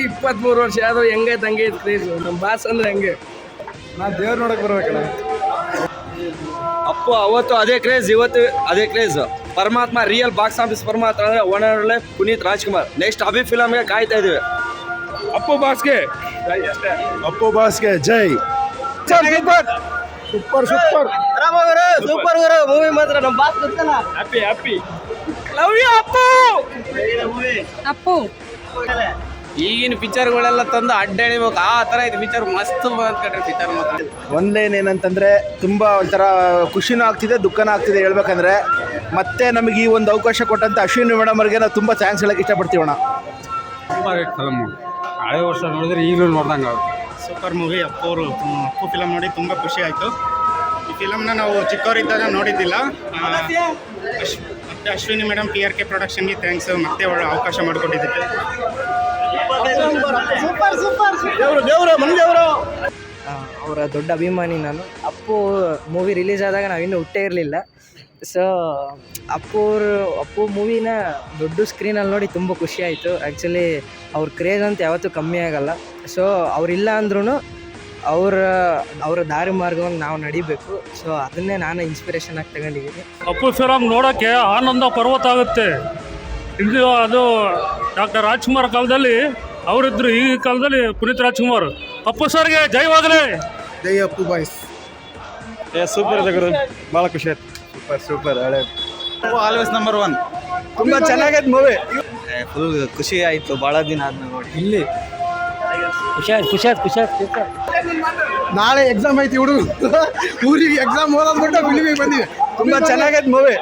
23 ವರ್ಷ ಆದ್ರೂ ಹೆಂಗೈತೆ ಹಂಗೆ ಐತೆ ಕ್ರೇಜ್. ನಮ್ಮ ಬಾಸ್ ಅಂದ್ರೆ ಹೆಂಗೆ. ನಾನು ದೇವ್ರು ನೋಡಕ್ ಬರ್ಬೇಕಣ್ಣ. ಅಪ್ಪು ಅವತ್ತು ಅದೇ ಕ್ರೇಜ್, ಇವತ್ತು ಅದೇ ಕ್ರೇಜ್. ಪರಮಾತ್ಮ ರಿಯಲ್ ಬಾಕ್ಸ್ ಆಫೀಸ್ ಪರಮಾತ್ಮ ಅಂದ್ರೆ ಒಳ್ಳೆ ಪುನೀತ್ ರಾಜ್ಕುಮಾರ್. ನೆಕ್ಸ್ಟ್ ಅಭಿ ಫಿಲಮ್ಗೆ ಕಾಯ್ತಾ ಇದೀವಿ. ಅಪ್ಪು ಬಾಸ್ಗೆ ಅಪ್ಪು ಬಾಸ್ಗೆ ಜೈ. ಸೂಪರ್ ಸೂಪರ್ ಸೂಪರ್ ಸೂಪರ್ ಗುರು ಮೂವಿ ಮಾತ್ರ. ನಮ್ಮ ಬಾಸ್ ಗೊತ್ತಲ್ಲ, happy happy. Love you Appu. Appu ಈಗಿನ ಪಿಕ್ಚರ್ಗಳೆಲ್ಲ ತಂದು ಅಡ್ಡಾಡಿಬೇಕು ಆ ಥರ ಇದು ಪಿಕ್ಚರ್ ಮಸ್ತ್ ಅಂದ್ಕೊಂಡ್ರೆ ಪಿಕ್ಚರ್ ಮಾತ್ರ. ಒಂದು ಲೈನ್ ಏನಂತಂದರೆ ತುಂಬ ಒಂಥರ ಖುಷಿನೂ ಆಗ್ತಿದೆ ದುಃಖನೂ ಆಗ್ತಿದೆ ಹೇಳ್ಬೇಕಂದ್ರೆ. ಮತ್ತೆ ನಮಗೆ ಈ ಒಂದು ಅವಕಾಶ ಕೊಟ್ಟಂಥ ಅಶ್ವಿನಿ ಮೇಡಮ್ ಅವ್ರಿಗೆ ನಾವು ತುಂಬ ಥ್ಯಾಂಕ್ಸ್ ಹೇಳಕ್ಕೆ ಇಷ್ಟಪಡ್ತೀವಣ್ಣ. ಫಿಲಮ್ ಹಳೆ ವರ್ಷ ನೋಡಿದ್ರೆ ಈಗಲೂ ನೋಡ್ದಂಗೆ ಅವ್ರು. Super movie. ಅಪ್ಪು ಫಿಲಮ್ ನೋಡಿ ತುಂಬ ಖುಷಿ ಆಯಿತು. ಈ ಫಿಲಮ್ನ ನಾವು ಚಿಕ್ಕವರಿದ್ದಾಗ ನೋಡಿದ್ದಿಲ್ಲ. ಮತ್ತು ಅಶ್ವಿನಿ ಮೇಡಮ್ PRK ಪ್ರೊಡಕ್ಷನ್ಗೆ ಥ್ಯಾಂಕ್ಸ್, ಮತ್ತೆ ಒಳ್ಳೆ ಅವಕಾಶ ಮಾಡಿಕೊಟ್ಟಿದ್ದಕ್ಕೆ. ಅವರ ದೊಡ್ಡ ಅಭಿಮಾನಿ ನಾನು. ಅಪ್ಪು ಮೂವಿ ರಿಲೀಸ್ ಆದಾಗ ನಾವಿನ್ನೂ ಹುಟ್ಟೇ ಇರಲಿಲ್ಲ. ಸೊ ಅಪ್ಪು ಮೂವಿನ ದೊಡ್ಡ ಸ್ಕ್ರೀನಲ್ಲಿ ನೋಡಿ ತುಂಬ ಖುಷಿ ಆಯಿತು. ಆ್ಯಕ್ಚುಲಿ ಅವ್ರ ಕ್ರೇಜ್ ಅಂತ ಯಾವತ್ತೂ ಕಮ್ಮಿ ಆಗಲ್ಲ. ಸೊ ಅವರಿಲ್ಲ ಅಂದ್ರೂ ಅವರ ದಾರಿ ಮಾರ್ಗವನ್ನು ನಾವು ನಡಿಬೇಕು. ಸೊ ಅದನ್ನೇ ನಾನು ಇನ್ಸ್ಪಿರೇಷನ್ ಆಗಿ ತಗೊಂಡಿದ್ದೀನಿ. ಅಪ್ಪು ಫಿಲಮ್ ನೋಡೋಕ್ಕೆ ಆನಂದ ಪರ್ವತ ಆಗುತ್ತೆ. ಇದು ಅದು ಡಾಕ್ಟರ್ ರಾಜ್ಕುಮಾರ್ ಕಾಲದಲ್ಲಿ ಅವರಿದ್ದರು, ಈ ಕಾಲದಲ್ಲಿ ಪುನೀತ್ ರಾಜ್ಕುಮಾರ್. ಅಪ್ಪು ಸರ್ಗೆ ಜೈವಾಗಲೇ. ಜೈ ಅಪ್ಪು ಬಾಯ್ಸ್. ಸೂಪರ್ ಇದೆ ಗುರು, ಭಾಳ ಖುಷಿ ಆಯ್ತು. ಸೂಪರ್ ಸೂಪರ್ ಹಳೆ ಆಲ್ವೇಸ್ ನಂಬರ್ 1. ತುಂಬ ಚೆನ್ನಾಗೈತೆ ಮೂವಿ. ಫುಲ್ ಖುಷಿ ಆಯಿತು ಭಾಳ ದಿನ ಆದ್ಮೇಲೆ ನೋಡಿ. ಇಲ್ಲಿ ಖುಷಿ ಆಯ್ತು. ನಾಳೆ ಎಕ್ಸಾಮ್ ಐತಿ ಹುಡುಗ ಊರಿಗೆ ಎಕ್ಸಾಮ್ ಓದೋದು ಬಿಟ್ಟು ಫಿಲ್ಮಿಗೆ ಬಂದಿವೆ. ತುಂಬ ಚೆನ್ನಾಗೈತೆ ಮೂವಿ.